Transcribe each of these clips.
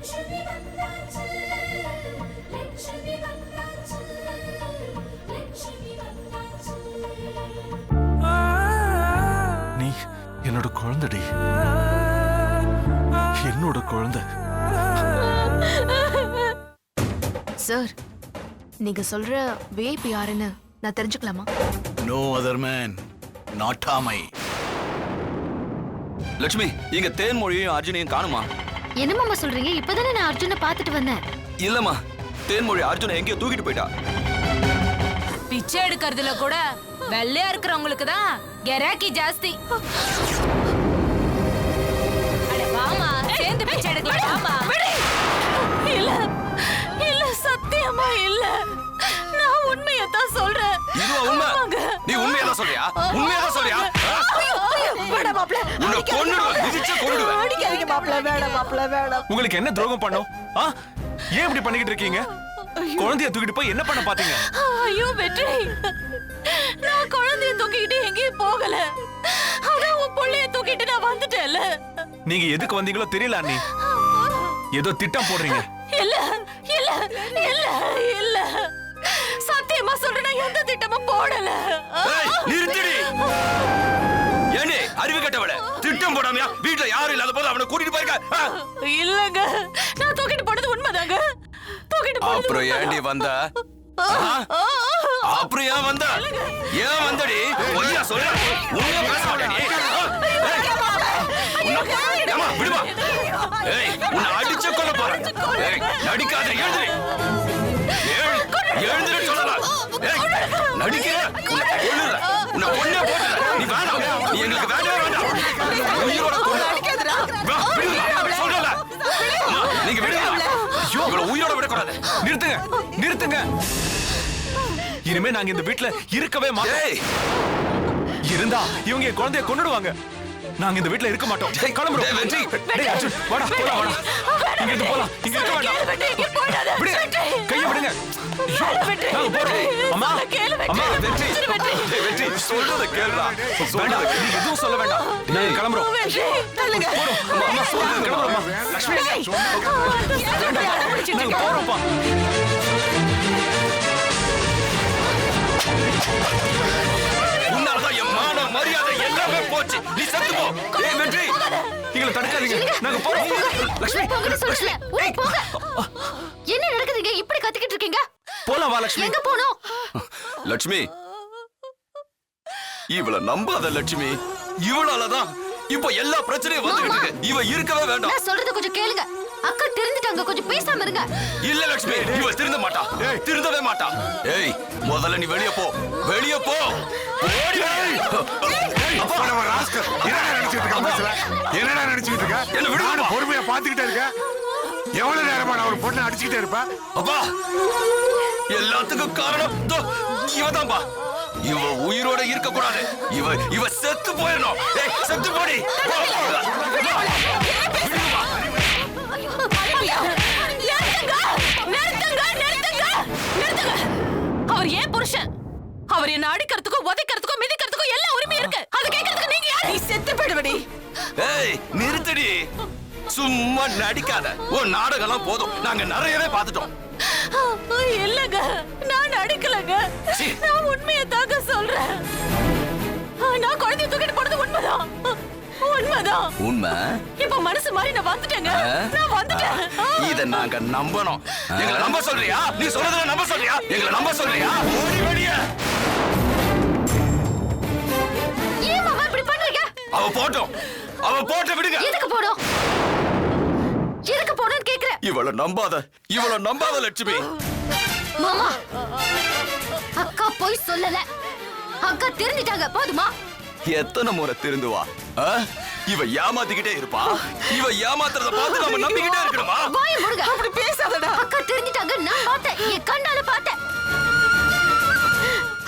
நீ என்னோட குழந்தைடி, என்னோட குழந்தை. சார், நீங்க சொல்ற விஐபி யாருன்னு நான் தெரிஞ்சுக்கலாமா? நோ அதர் மேன், நாட்டாமை. லட்சுமி, இங்க தேன்மொழியும் அர்ஜுனையும் காணுமா? என்ன மாமா சொல்றீங்க? இப்பதானே நான் அர்ஜுனை பார்த்துட்டு வந்தேன். இல்லம்மா, தேன்மொழி அர்ஜுனை எங்கேயோ தூக்கிட்டு போயிட்டா. பிச்சை எடுக்கிறதுல கூட வெள்ளையா இருக்கிறவங்களுக்கு தான் கெராக்கி ஜாஸ்தி. அட வாமா, சேர்ந்து பிச்சை எடுக்கலாம் வாமா. இல்ல இல்ல, சத்தியமா இல்ல. நான் உண்மையை தான் சொல்றேன். இதுவா உண்மை? நீ உண்மையை தான் சொல்றியா? உண்மையை தான் சொல்றியா? வேணாம் மாப்ள, உன்னை கொன்னுடுவேன், மிதிச்சு கொன்னுடுவேன். அடிக்காதீங்க மாப்ள, வேணாம் மாப்ள, வேணாம். உங்களுக்கு என்ன துரோகம் பண்ணோம்? ஏன் இப்படி பண்ணிக்கிட்டு இருக்கீங்க? குழந்தைய தூக்கிட்டு போய் என்ன பண்ண பாத்தீங்க? ஐயோ வெற்றி, நான் குழந்தைய தூக்கிட்டு எங்கேயும் போகல. ஆனா உன் புள்ளைய தூக்கிட்டு நான் வந்துட்டேன்ல. நீங்க எதுக்கு வந்தீங்களோ தெரியல அண்ணி. ஏதோ திட்டம் போடுறீங்க. இல்ல இல்ல இல்ல இல்ல, சத்தியமா சொல்றேன், நான் எந்த திட்டமும் போடல. நிறுத்திடி. ஏண்டி அறிவு கட்டவள, திட்டம் போடாமையா வீட்டுல யாரும் இல்லாத போது அவனை கூட்டிட்டு போயிருக்க? இல்லங்க, நான் தூக்கிட்டு போனது உண்மைதாங்க. தூக்கிட்டு போனது. அப்புறம் ஏண்டி வந்த? அப்புறம் ஏன் வந்த? ஏன் வந்தடி? பொய்யா சொல்ற? உண்மையா பேச மாட்டேடி. ஏமா விடுமா? ஏய், உன்னை அடிச்ச கொல்ல போறேன். ஏய், நடிக்காத, எழுந்திரு. எழுந்திரு சொல்லலாம். ஏய், நடிக்கிற? உன்னை கொன்னே போடுற. நீ வேணாம், நீ எங்களுக்கு வேண்டவே வேண்டாம். உயிரோட கொல்ல. வா, விடுமா, சொல்லல. அம்மா, நீங்க விடுங்க. ஐயோ, இவளை உயிரோட விடக்கூடாது. நிறுத்துங்க, நிறுத்துங்க. இனிமே நாங்க இந்த வீட்ல இருக்கவே மாட்டோம். இருந்தா இவங்க என் குழந்தைய கொன்னுடுவாங்க. நாங்க இந்த வீட்ல இருக்க மாட்டோம். கிளம்புறோம். வெற்றி. டேய் அர்ஜுன், வாடா போலாம், வாடா. இங்க இருந்து போலாம். இங்க இருக்க வேண்டாம். விடு. கைய விடுங்க. நாங்க போறோம். அம்மா, அம்மா, வெற்றி. டேய் வெற்றி, சொல்றத கேளுடா. வேண்டாம், நீ எதுவும் சொல்ல வேண்டாம். நாங்க கிளம்புறோம். போறோம். அம்மா சொல்றது கிளம்புறோம். லட்சுமி, நாங்க போறோம்ப்பா. உன்னாலதான் என் மான மரியாதை எல்லாமே போச்சு. நீ செத்து போ. ஏய் வெற்றி, எங்களை தடுக்காதீங்க. நாங்க போறோம். லட்சுமி, போங்கன்னு சொல்றேன். போங்க. என்ன நடக்குதுங்க? இப்படி கத்திக்கிட்டு இருக்கீங்க? போலாம் வா லட்சுமி. எங்க போனோம்? லட்சுமி, இவள நம்பாத லட்சுமி. இவளாலதான் இப்ப எல்லா பிரச்சனையும் வந்துகிட்டு இருக்கு. இவ இருக்கவே வேண்டாம். நான் சொல்றத கொஞ்சம் கேளுங்க. அக்கா தெரிஞ்சிட்டாங்க, கொஞ்சம் பேசாம இருங்க. இல்ல லட்சுமி, இவ திருந்த மாட்டா. திருந்தவே மாட்டா. ஏய், முதல்ல நீ வெளிய போ. வெளிய போ. ஓடி வா. அப்பா ராஸ்கல், என்னடா நினைச்சிட்டு இருக்க? பேசல. என்னடா நினைச்சிட்டு இருக்க? என்ன விடு. நான் பொறுமையா பாத்துக்கிட்டே இருக்க. எவ்வளவு நேரமா நான் ஒரு பொண்ணை அடிச்சுக்கிட்டே இருப்பேன்? அப்பா, எல்லாத்துக்கும் காரணம் இவதான்பா. இவ உயிரோட இருக்க கூடாது. இவ செத்து போயிடணும். ஏய், செத்து போடி. அவர் ஏன் புருஷன்? அவர் என்ன அடிக்கிறதுக்கும் உதைக்கிறதுக்கும் மிதிக்கிறதுக்கும் எல்லா உரிமையும் இருக்கு. அது கேட்கறதுக்கு நீங்க யார்? நீ செத்து போயிடுவடி. ஏய், நிறுத்தடி. சும்மா நடிக்காத. உன் நாடகம் போதும். நாங்க நிறையவே பார்த்துட்டோம். இல்லங்க, நான் நடிக்கலங்க. நான் உண்மையை தாங்க சொல்றேன். நான் குழந்தைய தூக்கிட்டு போனது உண்மைதான். உண்மைதான். உண்மை? இப்ப மனசு மாறி நான் வந்துட்டேங்க. நான் வந்துட்டேன். இத நாங்க நம்பணும். எங்களை நம்ப சொல்றியா? நீ சொல்றத நம்ப சொல்றியா? எங்களை நம்ப சொல்றியா? ஓடி வெளிய. ஏன் மாமா இப்படி பண்றீங்க? அவ போட்டும். அவ போட்டு விடுங்க. எதுக்கு போறோம்? எதுக்கு போறோம்னு கேக்குறேன். இவள நம்பாத லட்சுமி. மாமா, அக்கா போய் சொல்லல. அக்கா தெரிஞ்சிட்டாங்க, போதுமா? எத்தனை முறை திருந்துவா? இவ ஏமாத்திக்கிட்டே இருப்பா. இவ ஏமாத்துறத பார்த்து நாம நம்பிக்கிட்டே இருக்கணுமா? வாயை மூடுங்க. அப்படி பேசாதடா. அக்கா தெரிஞ்சிட்டாங்க, நான் பார்த்தேன். என் கண்ணால பார்த்தேன்.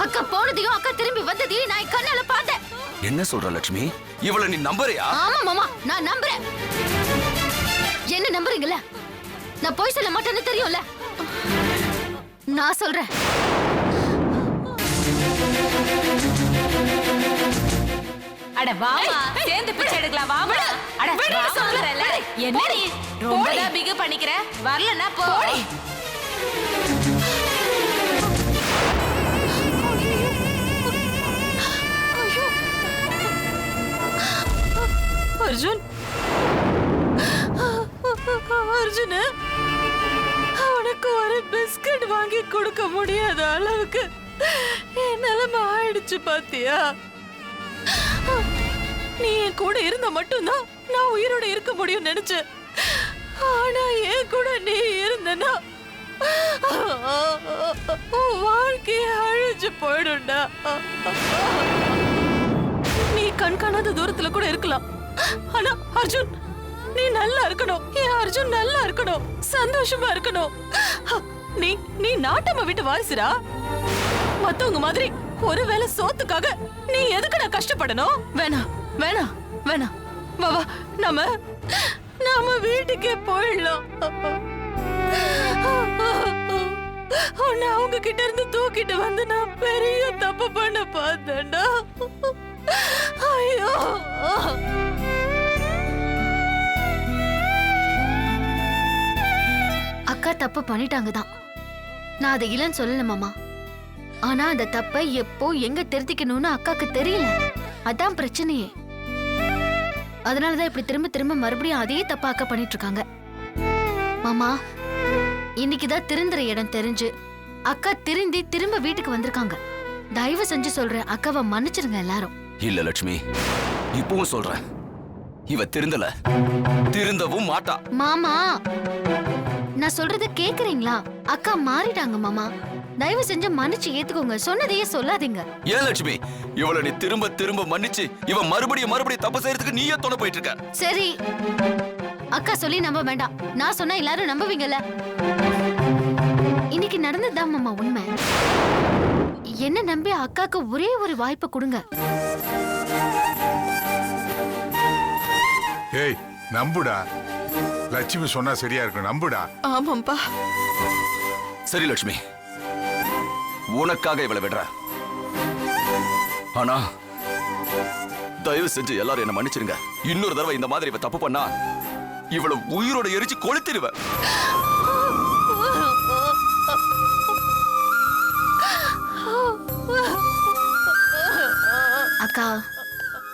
அக்கா போனதையும் அக்கா திரும்பி வந்ததையும் நான் என் கண்ணால பார்த்தேன். என்ன சொல்ற லட்சுமி? இவள நீ நம்புறியா? ஆமா மாமா, நான் நம்புறேன். என்ன நம்புறீங்கல்ல? நான் போய் சொல்ல மாட்டேன்னு தெரியும்ல. நான் சொல்றேன். அட வாமா சேர்ந்து பிச்சை எடுக்கலாம் வாமா. அட வா சொல்றல என்னடி ரொம்பதான் பிகு பண்ணிக்கிற வரலனா போ. அர்ஜுன் அர்ஜுன் அவனுக்கு ஒரு பிஸ்கட் வாங்கி கொடுக்க முடியாத அளவுக்கு என் நிலைமை ஆயிடுச்சு பாத்தியா? நீ என் கூட இருந்த மட்டும்தான் நான் உயிரோட இருக்க முடியும் நினைச்சேன். ஆனா என் கூட நீ இருந்தனா வாழ்க்கைய அழிஞ்சு போயிடும்டா. நீ கண் காணாத தூரத்துல கூட இருக்கலாம். ஆனா அர்ஜுன் நீ நல்லா இருக்கணும். என் அர்ஜுன் நல்லா இருக்கணும், சந்தோஷமா இருக்கணும். நீ நீ நாட்டம்மா வீட்டு வாரிசுடா. மத்தவங்க மாதிரி ஒருவேளை சோத்துக்காக நீ எதுக்குடா கஷ்டப்படணும்? வேணாம் வேணாம் வேணாம். வா வா நாம வீட்டுக்கே போயிடலாம். உன்னை அவங்க கிட்ட இருந்து தூக்கிட்டு வந்து நான் பெரிய தப்பு பண்ண பார்த்தேன்டா. ஐயோ அக்கா தப்பு பண்ணிட்டாங்க தான். நான் அதை இல்லைன்னு சொல்லல மாமா. ஆனா அந்த தப்பை எப்போ எங்க திருத்திக்கணும்னு அக்காக்கு தெரியல. அதான் பிரச்சனையே. அதனாலதான் இப்படி திரும்ப திரும்ப மறுபடியும் அதே தப்பா அக்கா பண்ணிட்டு இருக்காங்க. மாமா இன்னைக்குதான் திருந்துற இடம் தெரிஞ்சு அக்கா திருந்தி திரும்ப வீட்டுக்கு வந்திருக்காங்க. தயவு செஞ்சு சொல்றேன், அக்காவை மன்னிச்சிருங்க எல்லாரும். இல்ல லட்சுமி, இப்பவும் சொல்றேன், இவ திருந்தவும் மாட்டா. மாமா நான் சொல்றத கேக்குறீங்களா? அக்கா மாறிட்டாங்க மாமா. தயவு செஞ்சு மன்னிச்சு ஏத்துக்கோங்க. சொன்னதையே சொல்லாதீங்க. ஏன் லட்சுமி, இவள நீ திரும்ப திரும்ப மன்னிச்சு இவ மறுபடியும் தப்பு செய்யறதுக்கு நீயே தோண போயிட்டு இருக்க. சரி அக்கா சொல்லி நம்ப வேண்டாம். நான் சொன்னா எல்லாரும் நம்புவீங்கல்ல? இன்னைக்கு நடந்ததுதான் மாமா உண்மை. என்ன நம்பி அக்காக்கு ஒரே ஒரு வாய்ப்பு கொடுங்க. ஏய் நம்புடா, லட்சுமி சொன்னா சரியா இருக்கும், நம்புடா. ஆமாம்பா. சரி லட்சுமி, உனக்காக இவளை விடுற. ஆனா தயவு செஞ்சு எல்லாரும் என்ன மன்னிச்சிருங்க. இன்னொரு தடவை இந்த மாதிரி இவ தப்பு பண்ணா இவளை உயிரோட எரிச்சு கொளுத்திடுவ. அக்கா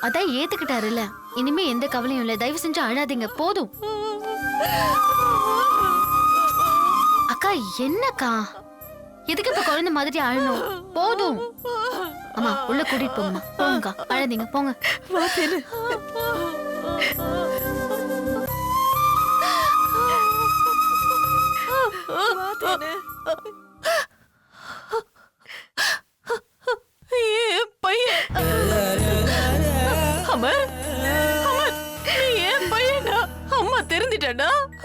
அதான் ஏத்துக்கிட்டாருல்ல, இனிமே எந்த கவலையும் இல்ல. தயவு செஞ்சு அழாதீங்க, போதும். அக்கா என்னக்கா எதுக்கு இப்ப குழந்தை மாதிரி அழணும்? போதும். அம்மா உள்ள கூட்டிட்டு போங்கம்மா. போங்கக்கா, அழாதீங்க, போங்க.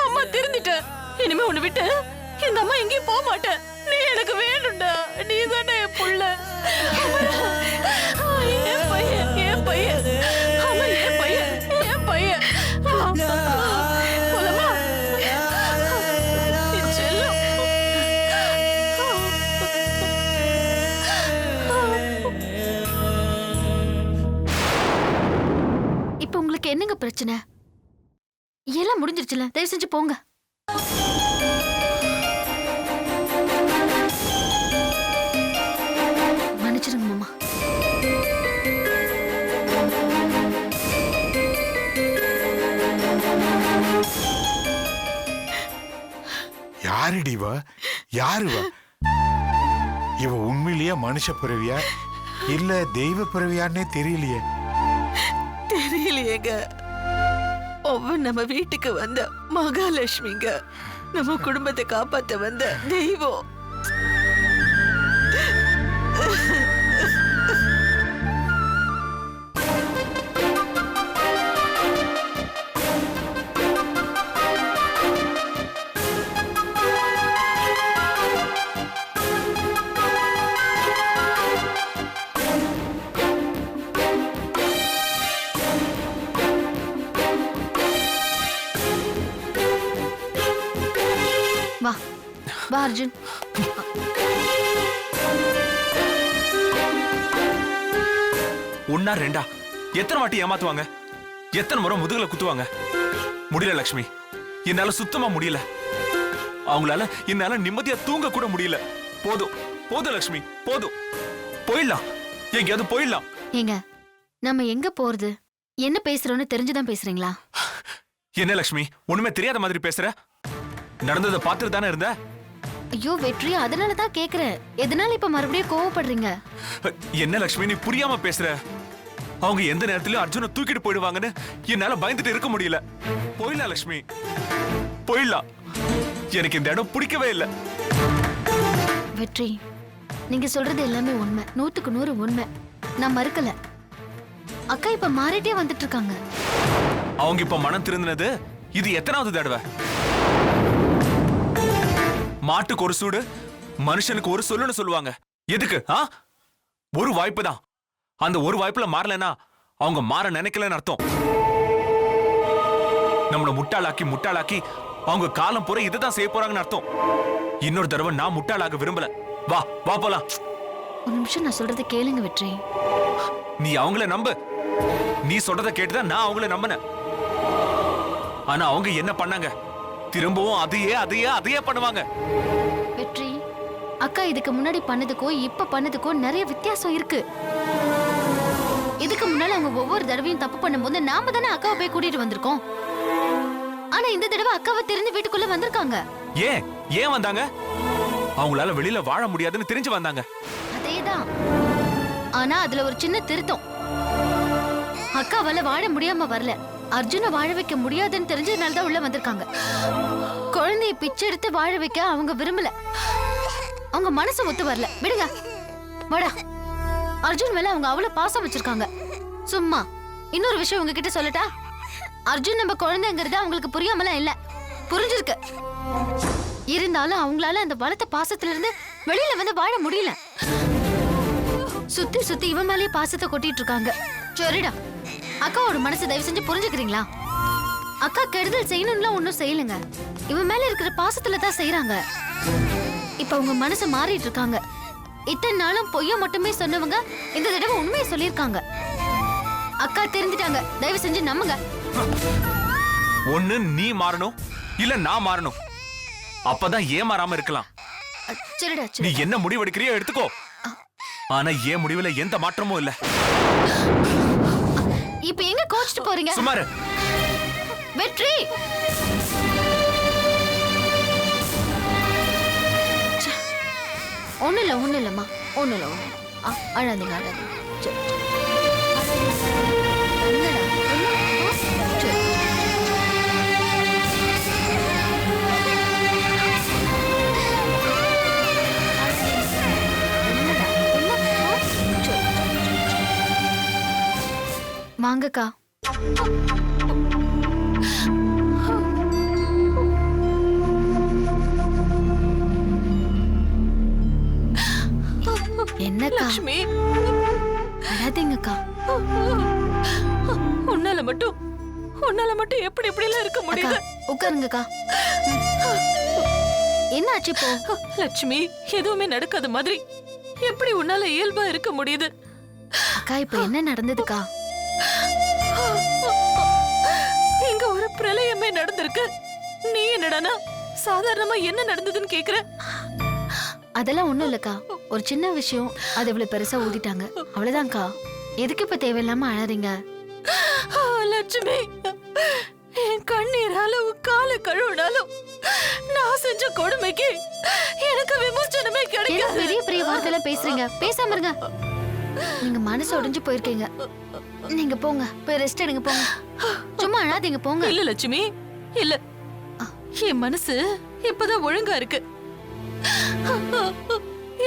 அம்மா திருந்திட்ட. இனிமே உன்னை விட்டு இந்த அம்மா எங்கேயும் போக மாட்டேன். நீ எனக்கு வேணும்டா. நீ தானே என் புள்ள. என் பையன் என் பையன். அம்மா என் பையன் என் பையன். போலாமா? என் செல்லம். இப்ப உங்களுக்கு என்னங்க பிரச்சனை? எல்லாம் முடிஞ்சிருச்சுல, தயவு செஞ்சு போங்க. மன்னிச்சிருங்க மாமா. யாருடி இவ? யாரு இவ? இவ உண்மையிலேயே மனுஷ பிறவியா இல்ல தெய்வ பிறவியான்னே தெரியலையே. தெரியலையேங்க. நம்ம வீட்டுக்கு வந்த மகாலட்சுமிங்க. நம்ம குடும்பத்தை காப்பாத்த வந்த தெய்வம். வா வா அர்ஜுன். ஒன்னா ரெண்டா எத்தனை வாட்டி ஏமாத்துவாங்க? எத்தனை முறை முதுகுல குத்துவாங்க? முடியல லக்ஷ்மி, என்னால சுத்தமா முடியல. அவங்களால என்னால நிம்மதியா தூங்க கூட முடியல. போதும் போதும் லக்ஷ்மி, போதும். போயிடலாம், எங்கேயாவது போயிடலாம். ஏங்க, நம்ம எங்க போறது? என்ன பேசுறோம்னு தெரிஞ்சுதான் பேசுறீங்களா? என்ன லக்ஷ்மி, ஒண்ணுமே தெரியாத மாதிரி பேசுற? நடந்ததை பார்த்துட்டு தானே இருந்த. ஐயோ வெற்றி, அதனாலதான் கேக்குறேன். எதனால இப்ப மறுபடியும் கோவப்படுறீங்க? என்ன லக்ஷ்மி, நீ புரியாம பேசுற. அவங்க எந்த நேரத்திலயும் அர்ஜுனை தூக்கிட்டு போயிடுவாங்கன்னு என்னால பயந்துட்டு இருக்க முடியல. போயிடலாம் லக்ஷ்மி, போயிடலாம். எனக்கு இந்த இடம் பிடிக்கவே இல்லை. வெற்றி, நீங்க சொல்றது எல்லாமே உண்மை, 100க்கு 100 உண்மை. நான் மறுக்கல. அக்கா இப்ப மாறிட்டே வந்துட்டு இருக்காங்க. அவங்க இப்ப மனம் திருந்தினது இது எத்தனாவது தடவை? மாட்டுக்கு ஒரு சூடு, மனுஷனுக்கு ஒரு சொல்லுன்னு சொல்லுவாங்க. எதுக்கு? ஒரு வாய்ப்பு தான். அந்த ஒரு வாய்ப்புல மாறலன்னா அவங்க மாற நினைக்கலன்னு அர்த்தம். நம்மள முட்டாளாக்கி முட்டாளாக்கி அவங்க காலம் பூரா இதுதான் செய்ய போறாங்கன்னு அர்த்தம். இன்னொரு தடவை நான் முட்டாளாக விரும்பல. வா வா போலாம். ஒரு நிமிஷம் நான் சொல்றதை கேளுங்க வெற்றி. நீ அவங்கள நம்பு. நீ சொல்றத கேட்டுதான் நான் அவங்கள நம்பினேன். ஆனா அவங்க என்ன பண்ணாங்க? திரும்பவும் அதையே பண்ணுவாங்க. வெற்றி, அக்கா இதுக்கு முன்னாடி பண்ணதுக்கோ இப்ப பண்ணதுக்கோ நிறைய வித்தியாசம் இருக்கு. இதுக்கு முன்னால அவங்க ஒவ்வொரு தடவையும் தப்பு பண்ணும்போது நாம தானே அக்காவை போய் கூட்டிட்டு வந்திருக்கோம். ஆனா இந்த தடவை அக்காவை தெரிஞ்சு வீட்டுக்குள்ள வந்திருக்காங்க. ஏன் வந்தாங்க? அவங்களால வெளியில வாழ முடியாதுன்னு தெரிஞ்சு வந்தாங்க. அதேதான். ஆனா அதுல ஒரு சின்ன திருத்தம். அக்காவால வாழ முடியாம வரல, அர்ஜுனை வாழ வைக்க முடியாதுன்னு தெரிஞ்சதுனாலதான் உள்ள வந்திருக்காங்க. குழந்தைய பிச்சை எடுத்து வாழ வைக்க அவங்க விரும்பல. அவங்க மனசு ஒத்து வரல. விடுங்க, வாடா. அர்ஜுன் மேல அவங்க அவ்வளவு பாசம் வச்சிருக்காங்க. சும்மா இன்னொரு விஷயம் உங்ககிட்ட சொல்லட்டா? அர்ஜுன் நம்ம குழந்தைங்கிறது அவங்களுக்கு புரியாமலாம் இல்ல, புரிஞ்சிருக்கு. இருந்தாலும் அவங்களால அந்த பலத்த பாசத்துல இருந்து வெளியில வந்து வாழ முடியல. சுத்தி சுத்தி இவன் மேலேயே பாசத்தை கொட்டிட்டு இருக்காங்க. சரிடா, அக்காவோட மனசு தயவு செஞ்சு புரிஞ்சுக்கிறீங்களா? அக்கா கெடுதல் செய்யணும்லாம் ஒன்னும் செய்யலங்க. இவன் மேல இருக்கிற பாசத்துல தான் செய்யறாங்க. இப்ப உங்க மனசு மாறிட்டு இருக்காங்க. இத்தனை நாளும் பொய்ய மட்டுமே சொன்னவங்க இந்த தடவை உண்மையை சொல்லியிருக்காங்க. அக்கா தெரிஞ்சிட்டாங்க, தயவு செஞ்சு நம்புங்க. ஒண்ணு நீ மாறணும், இல்ல நான் மாறணும். அப்பதான் ஏமாறாம இருக்கலாம். சரிடா, நீ சரி. என்ன முடிவெடுக்கிறியோ எடுத்துக்கோ. ஆனா ஏன் முடிவுல எந்த மாற்றமும் இல்ல. இப்ப எங்க கோச்சிட்டு போறீங்க? சுமாரு. வெற்றி, ஒண்ணு இல்லம்மா, ஒண்ணு இல்ல. அழாதீங்க, அழாதீங்க. சரி, சரி. என்னடா, என்ன? சரி. என்னடா, என்ன? சரி, சரி. வாங்கக்கா. என்னக்கா? லக்ஷ்மி, அழாதீங்கக்கா. உன்னால மட்டும் எப்படி இப்படி எல்லாம் இருக்க அக்கா, முடியுது? உட்காருங்கக்கா. என்ன ஆச்சு இப்போ? லட்சுமி, எதுவுமே நடக்காத மாதிரி எப்படி உன்னால இயல்பா இருக்க முடியுது? அக்கா, இப்ப என்ன நடந்ததுக்கா? இங்க ஒரு பிரளயமே நடந்திருக்கு. நீ என்னடானா சாதாரணமா என்ன நடந்ததுன்னு கேக்குற? அதெல்லாம் ஒண்ணும் இல்லக்கா, ஒரு சின்ன விஷயம், அது இவ்வளவு பெருசா ஊதிட்டாங்க, அவ்வளவுதான்க்கா. எதுக்கு இப்ப தேவையில்லாம அழாதீங்க? லட்சுமி, என் கண்ணீரால காலை கழுவினாலும் நான் செஞ்ச கொடுமைக்கு எனக்கு விமோசனமே என்ன கிடைக்காது. பெரிய பெரிய வார்த்தையில பேசுறீங்க? பேசாம இருங்க. நீங்க மனசு உடைஞ்சு போயிருக்கீங்க. நீங்க போங்க, போய் ரெஸ்ட் எடுங்க, போங்க. சும்மா அழாதீங்க, போங்க. இல்ல லட்சுமி, இல்ல. என் மனசு இப்பதான் ஒழுங்கா இருக்கு.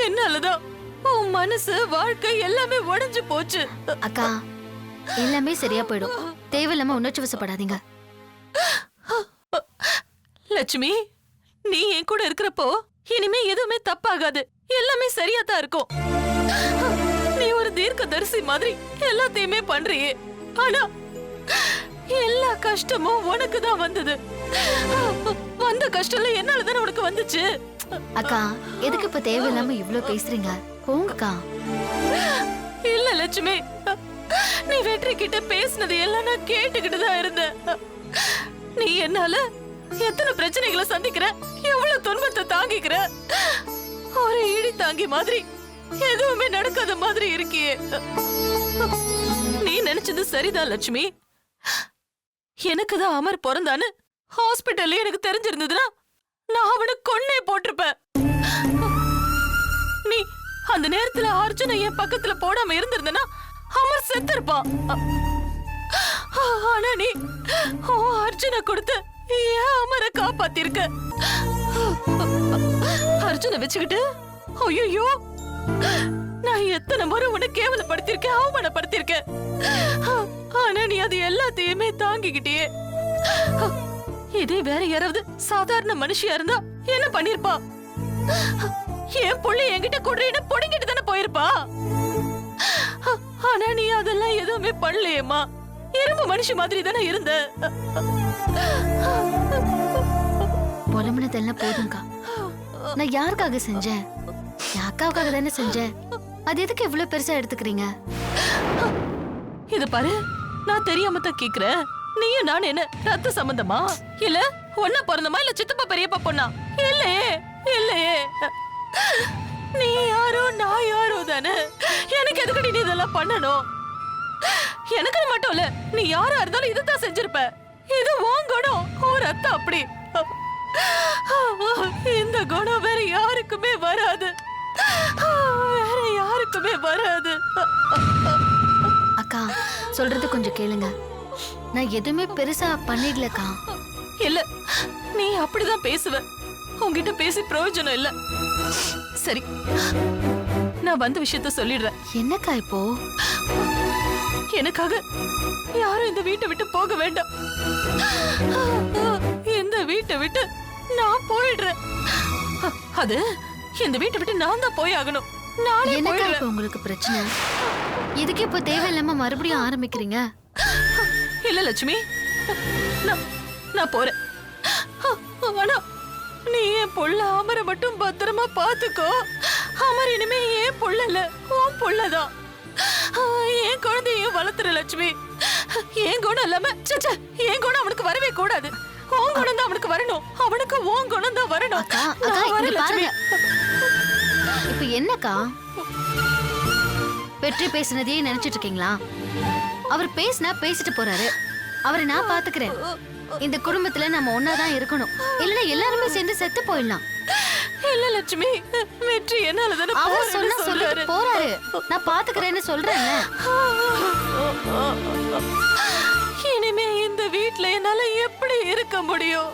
என்னாலதான் உன் மனசு, வாழ்க்கை எல்லாமே உடைஞ்சு போச்சு. அக்கா, எல்லாமே சரியா போயிடும். தேவையில்லாம உணர்ச்சி வசப்படாதீங்க. லட்சுமி, நீ என் கூட இருக்கிறப்போ இனிமே எதுவுமே தப்பாகாது, எல்லாமே சரியா தான் இருக்கும். நீ ஒரு தீர்க்கதரிசி மாதிரி எல்லாத்தையுமே பண்றியே. ஆனா எல்லா கஷ்டமும் உனக்கு தான் வந்தது. வந்த கஷ்டம் என்னாலதானே உனக்கு வந்துச்சு. அக்கா, எதுக்கு இப்ப தேவையில்லாம இவ்ளோ பேசுறீங்க? போங்கக்கா. இல்ல லட்சுமி, நீ வெற்றி கிட்ட பேசினது எல்லாம் நான் கேட்டுக்கிட்டு தான் இருந்தேன். நீ என்னால எத்தனை பிரச்சனைகளை சந்திக்கிற, எவ்வளவு துன்பத்தை தாங்கிக்கிற. ஒரு இடி தாங்கி மாதிரி எதுவுமே நடக்காத மாதிரி இருக்கியே. நீ நினைச்சது சரிதான் லட்சுமி. எனக்கு தான் அமர் பிறந்தான்னு ஹாஸ்பிட்டல்ல எனக்கு தெரிஞ்சிருந்ததுன்னா நான் அவனை கொன்னே போட்டிருப்பேன். நீ அந்த நேரத்துல அர்ஜுனை என் பக்கத்துல போடாம இருந்திருந்தனா அமர் செத்திருப்பான். ஆனா நீ அர்ஜுனை கொடுத்து ஏன் அமரை காப்பாத்திருக்க? அர்ஜுனை வச்சுக்கிட்டு ஐயோ நான் எத்தனை முறை உன்னை கேவலப்படுத்திருக்கேன், அவமானப்படுத்திருக்கேன். ஆனா நீ அது எல்லாத்தையுமே தாங்கிக்கிட்டியே. இதே வேற யாராவது சாதாரண மனுஷியா இருந்தா என்ன பண்ணிருப்பா? என் புள்ளி என்கிட்ட கொடுறேன்னு பொடிங்கிட்டு தானே போயிருப்பா. ஆனா நீ அதெல்லாம் எதுவுமே பண்ணலையேம்மா. இரும்பு மனுஷி மாதிரி தானே இருந்த. புலம்புனதெல்லாம் போதும்க்கா. நான் யாருக்காக செஞ்சேன்? என் அக்காவுக்காக தானே செஞ்சேன். அது எதுக்கு இவ்வளவு பெருசா எடுத்துக்கிறீங்க? இது பாரு, நான் தெரியாம தான் கேக்குறேன். நீயும் நான் என்ன ரத்த சம்பந்தமா? இல்ல ஒன்னா பிறந்தமா? இல்ல சித்தப்பா பெரியப்பா பொண்ணா? இல்லையே இல்லையே. நீ யாரோ நான் யாரோ தானே. எனக்கு எதுக்கடி நீ இதெல்லாம் பண்ணணும்? எனக்கு மட்டும் இல்ல, நீ யாரா இருந்தாலும் இதுதான் செஞ்சிருப்ப. இது உன் குணம், ஒரு ரத்தம் அப்படி. இந்த குணம் வேற யாருக்குமே வராது, வேற யாருக்குமே வராது. அக்கா சொல்றது கொஞ்சம் கேளுங்க. நான் எதுவுமே பெருசா பண்ணிடலக்கா. இல்ல, நீ அப்படிதான் பேசுவ. உன்கிட்ட பேசி பிரயோஜனம் இல்ல. சரி, நான் வந்த விஷயத்த சொல்லிடுறேன். என்னக்கா இப்போ? எனக்காக யாரும் இந்த வீட்டை விட்டு போக வேண்டாம். இந்த வீட்டை விட்டு நான் போயிடுறேன். அது இந்த வீட்டை விட்டு நான் தான் போய் ஆகணும். நானே என்னக்கா போயிடுறேன். இப்ப உங்களுக்கு பிரச்சனை? இதுக்கு இப்போ தேவையில்லாம மறுபடியும் ஆரம்பிக்கிறீங்க? இல்ல லட்சுமி, நான் போறேன். ஆனா நீ என் புள்ள அமர மட்டும் பத்திரமா பாத்துக்கோ. அமர் இனிமே ஏன் புள்ள இல்ல, உன் புள்ளதான். என் குழந்தையும் வளர்த்துற லட்சுமி. என் குணம் இல்லாம என் குணம் அவனுக்கு வரவே கூடாது. உன் குணம் தான் அவனுக்கு வரணும். அவனுக்கு உன் குணம் தான் வரணும். அக்கா அக்கா நான் வரேன் இங்க லட்சுமி. பாருங்க. இப்ப என்னக்கா வெற்றி பேசுனதையே நினைச்சிட்டு இருக்கீங்களா? அவர் பேசினா பேசிட்டு போறாரு. அவரை நான் பாத்துக்கிறேன். இந்த குடும்பத்துல நம்ம ஒன்னாதான் இருக்கணும். இல்லன்னா எல்லாருமே சேர்ந்து செத்து போயிடலாம். இல்ல லட்சுமி, வெற்றி என்னாலதானே அவர் சொன்னா சொல்லிட்டு போறாரு. நான் பாத்துக்கிறேன்னு சொல்றேன்ல. இனிமே இந்த வீட்ல என்னால எப்படி இருக்க முடியும்?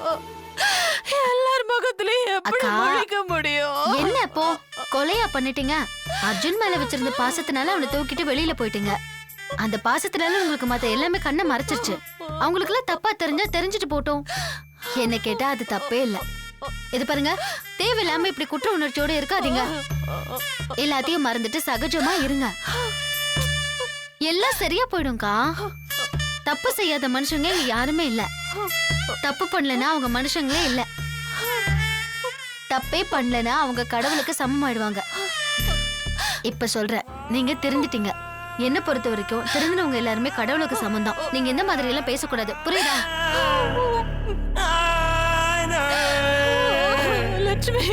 எல்லார் முகத்திலயும் எப்படி அக்கா, முழிக்க முடியும்? என்ன இப்போ கொலையா பண்ணிட்டீங்க? அர்ஜுன் மேல வச்சிருந்த பாசத்தினால அவனை தூக்கிட்டு வெளியில போயிட்டீங்க. அந்த பாசத்தினால உங்களுக்கு மத்த எல்லாமே கண்ணை மறைச்சிருச்சு. அவங்களுக்கு எல்லாம் தப்பா தெரிஞ்சா தெரிஞ்சுட்டு போட்டோம். என்ன கேட்டா அது தப்பே இல்ல. இது பாருங்க, தேவையில்லாம இப்படி குற்ற உணர்ச்சியோட இருக்காதீங்க. எல்லாத்தையும் மறந்துட்டு சகஜமா இருங்க. எல்லாம் சரியா போயிடும்க்கா. தப்பு செய்யாத மனுஷங்க இங்க யாருமே இல்ல. தப்பு பண்ணலனா அவங்க மனுஷங்களே இல்ல. தப்பே பண்ணலனா அவங்க கடவுளுக்கு சமமாயிடுவாங்க. இப்ப சொல்றேன், நீங்க திருந்திட்டீங்க. என்ன பொறுத்த வரைக்கும் திருந்தினவங்க எல்லாருமே கடவுளுக்கு சமம்தான். நீங்க இந்த மாதிரி எல்லாம் பேசக்கூடாது, புரியுதா? லட்சுமி,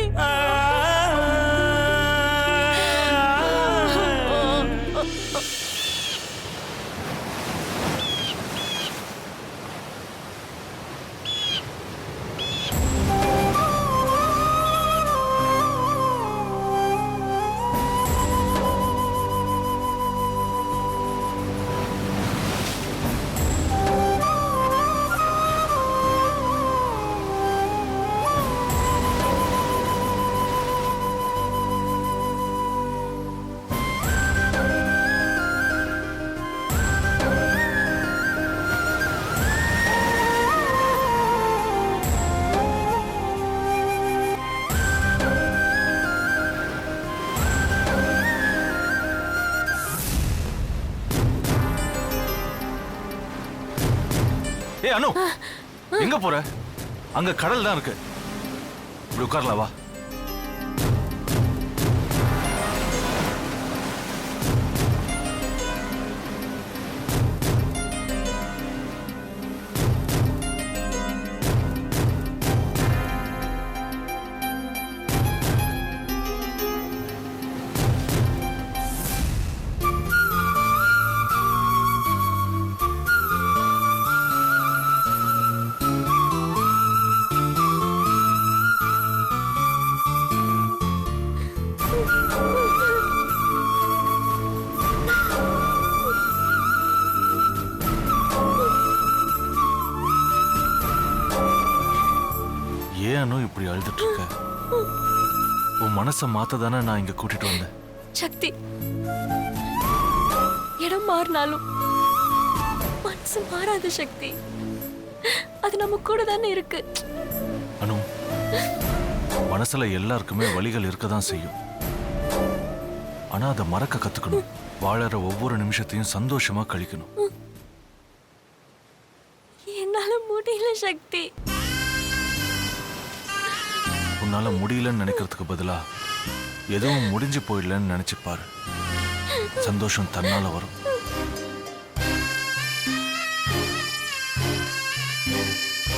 ஏய் அனு, எங்க போற? அங்க கடல் தான் இருக்கு. இப்படி உட்காரலாம், வா. நாளும் இப்படி அழுதுட்டு இருக்க? உன் மனசை மாத்த தானே நான் இங்க கூட்டிட்டு வந்தேன். சக்தி, இடம் மாறினாலும் மனசு மாறாத சக்தி. அது நம்ம கூட தானே இருக்கு. அனு, மனசுல எல்லாருக்குமே வலிகள் இருக்கதான் செய்யும். ஆனா அதை மறக்க கத்துக்கணும். வாழற ஒவ்வொரு நிமிஷத்தையும் சந்தோஷமா கழிக்கணும். என்னால முடியல சக்தி. உன்னால முடியலன்னு நினைக்கிறதுக்கு பதிலா எதுவும் முடிஞ்சு போயிடலன்னு நினைச்சு பாரு. சந்தோஷம் தன்னால வரும்.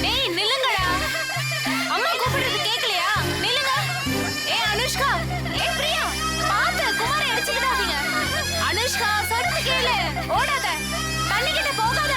டேய் நில்லுங்கடா. அம்மா கூப்பிடுறது கேக்கலையா? நில்லுங்க. ஏய் அனுஷ்கா, ஏய் பிரியா, பாத்து குமாரை அடிச்சுக்கிடாதீங்க. அனுஷ்கா சொல்றது கேளு. ஓடாத. தண்ணி கிட்ட போகாத.